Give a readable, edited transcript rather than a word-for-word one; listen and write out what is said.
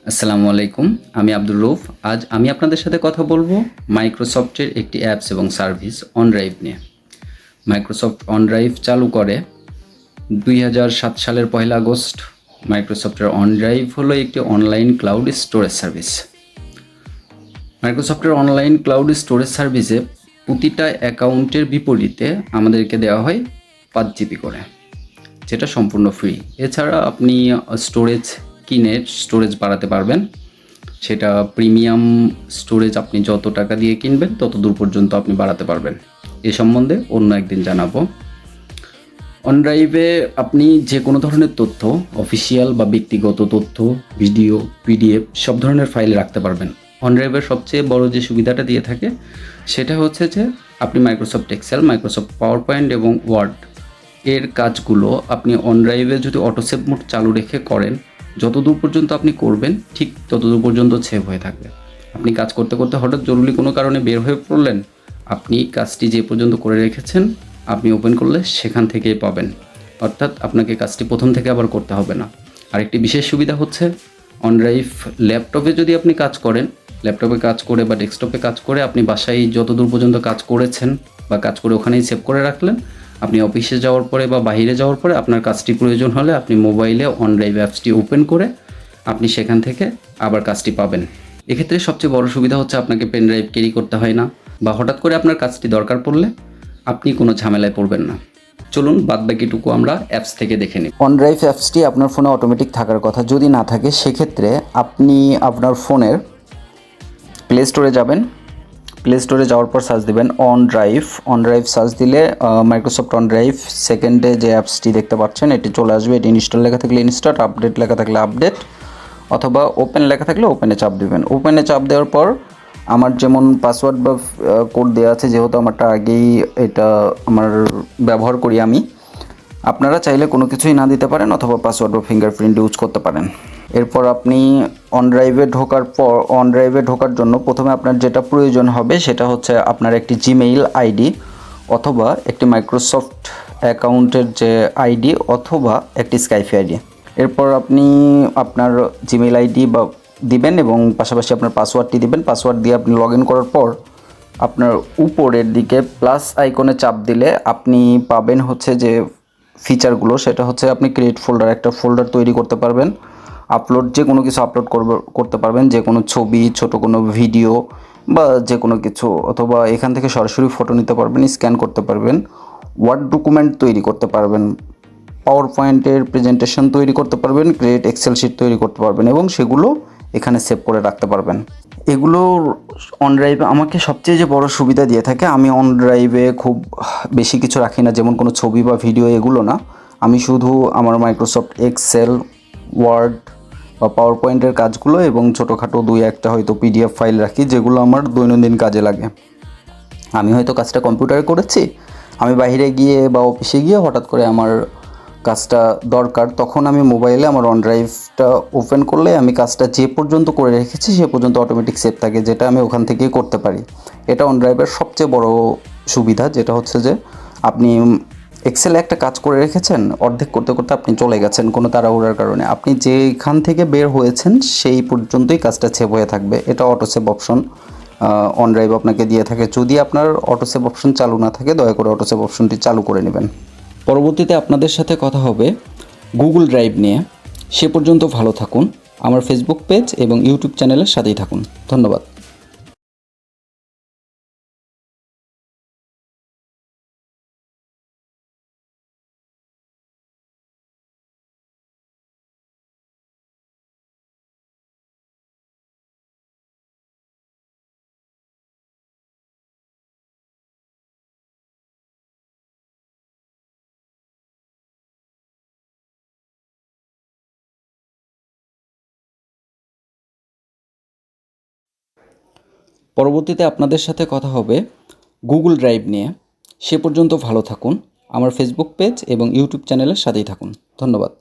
আসসালামু আলাইকুম, আমি আব্দুর রউফ। আজ আমি আপনাদের সাথে কথা বলবো মাইক্রোসফটের একটি অ্যাপস এবং সার্ভিস OneDrive নিয়ে। মাইক্রোসফট OneDrive চালু করে 2007 সালের 1 আগস্ট। মাইক্রোসফটের OneDrive হলো একটি অনলাইন ক্লাউড স্টোরেজ সার্ভিস। মাইক্রোসফটের অনলাইন ক্লাউড স্টোরেজ সার্ভিসে প্রতিটা অ্যাকাউন্টের বিপরীতে আমাদেরকে দেওয়া হয় 5 জিবি করে, যেটা সম্পূর্ণ ফ্রি। এছাড়া আপনি স্টোরেজ কিনে স্টোরেজ বাড়াতে পারবেন। সেটা প্রিমিয়াম স্টোরেজ আপনি যত টাকা দিয়ে কিনবেন তত দূর পর্যন্ত আপনি বাড়াতে পারবেন। এ সম্বন্ধে অন্য একদিন জানাবো। OneDrive-এ আপনি যে কোনো ধরনের তথ্য, অফিসিয়াল বা ব্যক্তিগত তথ্য, ভিডিও, পিডিএফ সব ধরনের ফাইল রাখতে পারবেন। OneDrive-এর সবচেয়ে বড় যে সুবিধাটা দিয়ে থাকে সেটা হচ্ছে যে আপনি Microsoft Excel, Microsoft PowerPoint এবং ওয়ার্ড এর কাজগুলো আপনি OneDrive-এ যদি অটো সেভ মোড চালু রেখে করেন, যতদূর পর্যন্ত আপনি করবেন ঠিক ততদূর পর্যন্ত সেভ হয়ে থাকবে। আপনি কাজ করতে করতে হঠাৎ জরুরি কোনো কারণে বের হয়ে পড়লেন, আপনি কাজটি যে পর্যন্ত করে রেখেছেন আপনি ওপেন করলে সেখান থেকেই পাবেন। অর্থাৎ আপনাকে কাজটি প্রথম থেকে আবার করতে হবে না। আরেকটি বিশেষ সুবিধা হচ্ছে OneDrive ল্যাপটপে যদি আপনি কাজ করেন, ল্যাপটপে কাজ করে বা ডেস্কটপে কাজ করে আপনি বাসায় যতদূর পর্যন্ত কাজ করেছেন বা কাজ করে ওখানেই সেভ করে রাখলেন, আপনি অফিসে যাওয়ার পরে বা বাইরে যাওয়ার পরে আপনার কাজটি প্রয়োজন হলে আপনি মোবাইলে OneDrive অ্যাপসটি ওপেন করে আপনি সেখান থেকে আবার কাজটি পাবেন। এক্ষেত্রে সবচেয়ে বড় সুবিধা হচ্ছে আপনাকে পেন ড্রাইভ ক্যারি করতে হয় না, বা হঠাৎ করে আপনার কাজটি দরকার পড়লে আপনি কোনো ঝামেলায় পড়বেন না। চলুন বাদবাকিটুকু আমরা অ্যাপস থেকে দেখে নিই। OneDrive অ্যাপসটি আপনার ফোনে অটোমেটিক থাকার কথা। যদি না থাকে সেক্ষেত্রে আপনি আপনার ফোনের প্লে স্টোরে যাবেন। প্লে স্টোরে যাওয়ার পর সার্চ দিবেন OneDrive সার্চ দিলে মাইক্রোসফট OneDrive সেকেন্ডে যে অ্যাপসটি দেখতে পাচ্ছেন এটি চলে আসবে। এটি ইনস্টল লেখা থাকলে ইনস্টল, আপডেট লেখা থাকলে আপডেট, অথবা ওপেন লেখা থাকলে ওপেনে চাপ দিবেন। ওপেনে চাপ দেওয়ার পর আমার যেমন পাসওয়ার্ড বা কোড দেওয়া আছে, যেহেতু আমারটা আগেই এটা আমার ব্যবহার করি আমি, আপনারা চাইলে কোনো কিছুই না দিতে পারেন অথবা পাসওয়ার্ড বা ফিঙ্গারপ্রিন্ট ইউজ করতে পারেন। এরপর আপনি OneDrive-এ ঢোকার জন্য প্রথমে আপনার যেটা প্রয়োজন হবে সেটা হচ্ছে আপনার একটি জিমেইল আইডি অথবা একটি মাইক্রোসফট অ্যাকাউন্টের যে আইডি অথবা একটি স্কাইপি আইডি। এরপর আপনি আপনার জিমেইল আইডি বা দিবেন এবং পাশাপাশি আপনার পাসওয়ার্ডটি দিবেন। পাসওয়ার্ড দিয়ে আপনি লগ ইন করার পর আপনার উপরের দিকে প্লাস আইকনে চাপ দিলে আপনি পাবেন হচ্ছে যে ফিচারগুলো, সেটা হচ্ছে আপনি ক্রিয়েট ফোল্ডার, একটা ফোল্ডার তৈরি করতে পারবেন। আপলোড, যে কোনো কিছু আপলোড করতে পারবেন, যে কোনো ছবি, ছোট কোনো ভিডিও বা যে কোনো কিছু, অথবা এখান থেকে সরাসরি ফটো নিতে পারবেন, স্ক্যান করতে পারবেন, ওয়ার্ড ডকুমেন্ট তৈরি করতে পারবেন, পাওয়ার পয়েন্টের প্রেজেন্টেশন তৈরি করতে পারবেন, ক্রিয়েট এক্সেল শিট তৈরি করতে পারবেন এবং সেগুলো এখানে সেভ করে রাখতে পারবেন। এগুলো OneDrive আমাকে সবচেয়ে যে বড় সুবিধা দিয়ে থাকে, আমি OneDrive-এ খুব বেশি কিছু রাখি না, যেমন কোনো ছবি বা ভিডিও, এগুলো না। আমি শুধু আমার মাইক্রোসফট এক্সেল, ওয়ার্ড বা পাওয়ার পয়েন্টের কাজগুলো এবং ছোটোখাটো 2-1টা হয়তো পিডিএফ ফাইল রাখি, যেগুলো আমার দৈনন্দিন কাজে লাগে। আমি হয়তো কাজটা কম্পিউটারে করেছি, আমি বাইরে গিয়ে বা অফিসে গিয়ে হঠাৎ করে আমার কাজটা দরকার, তখন আমি মোবাইলে আমার OneDrive-টা ওপেন করলে আমি কাজটা যে পর্যন্ত করে রেখেছি সে পর্যন্ত অটোমেটিক সেভ থাকে, যেটা আমি ওখান থেকেই করতে পারি। এটা OneDrive-এর সবচেয়ে বড় সুবিধা, যেটা হচ্ছে যে আপনি এক্সেলে একটা কাজ করে রেখেছেন, অর্ধেক করতে করতে আপনি চলে গেছেন কোনো তাড়াহুড়ার কারণে, আপনি যেখান থেকে বের হয়েছেন সেই পর্যন্তই কাজটা সেভ হয়ে থাকবে। এটা অটো সেভ অপশন OneDrive আপনাকে দিয়ে থাকে। যদি আপনার অটো সেভ অপশন চালু না থাকে দয়া করে অটো সেভ অপশনটি চালু করে নেবেন। পরবর্তীতে আপনাদের সাথে কথা হবে গুগল ড্রাইভ নিয়ে। সে পর্যন্ত ভালো থাকুন। আমার ফেসবুক পেজ এবং ইউটিউব চ্যানেলের সাথেই থাকুন। ধন্যবাদ। পরবর্তীতে আপনাদের সাথে কথা হবে গুগল ড্রাইভ নিয়ে। সে পর্যন্ত ভালো থাকুন। আমার ফেসবুক পেজ এবং ইউটিউব চ্যানেলের সাথেই থাকুন। ধন্যবাদ।